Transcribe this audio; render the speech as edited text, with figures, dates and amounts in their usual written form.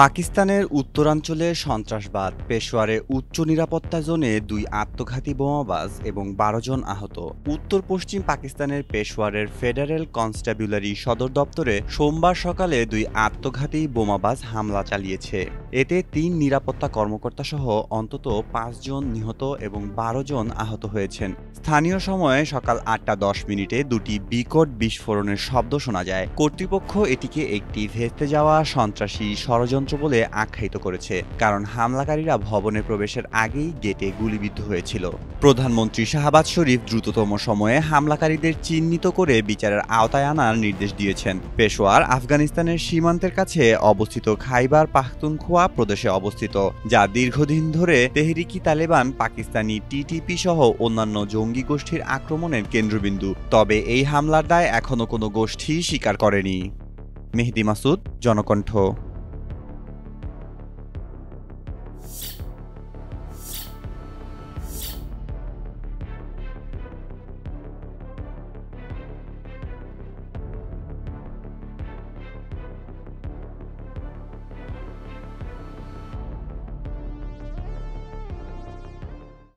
পাকিস্তানের উত্তরাঞ্চলে সন্ত্রাসবাদ, পেশোয়ারে উচ্চ নিরাপত্তা জোনে ২ আত্মঘাতী বোমাবাজ এবং ১২ জন আহত। উত্তর পশ্চিম পাকিস্তানের পেশোয়ারের ফেডারেল কনস্ট্যাবুলারি সদর দপ্তরে সোমবার সকালে ২ আত্মঘাতী বোমাবাজ হামলা চালিয়েছে। এতে ৩ নিরাপত্তা কর্মকর্তা সহ অন্তত ৫ জন নিহত এবং ১২ জন আহত হয়েছেন। স্থানীয় সময়ে সকাল ৮টা ১০ মিনিটে দুটি বিকট বিস্ফোরণের শব্দ শোনা যায়। কর্তৃপক্ষ এটিকে একটি ভেস্তে যাওয়া সন্ত্রাসী ষড়যন্ত্র বলে আখ্যায়িত করেছে, কারণ হামলাকারীরা ভবনে প্রবেশের আগেই গেটে গুলিবিদ্ধ হয়েছিল। প্রধানমন্ত্রী শাহবাজ শরীফ দ্রুততম সময়ে হামলাকারীদের চিহ্নিত করে বিচারের আওতায় আনার নির্দেশ দিয়েছেন। পেশোয়ার আফগানিস্তানের সীমান্তের কাছে অবস্থিত খাইবার পাখতুনখোয়া প্রদেশে অবস্থিত, যা দীর্ঘদিন ধরে তেহরিকি তালেবান, পাকিস্তানি টিটিপি সহ অন্যান্য জঙ্গি গোষ্ঠীর আক্রমণের কেন্দ্রবিন্দু। তবে এই হামলার দায় এখনো কোনো গোষ্ঠী স্বীকার করেনি। মেহেদী মাসুদ, জনকণ্ঠ।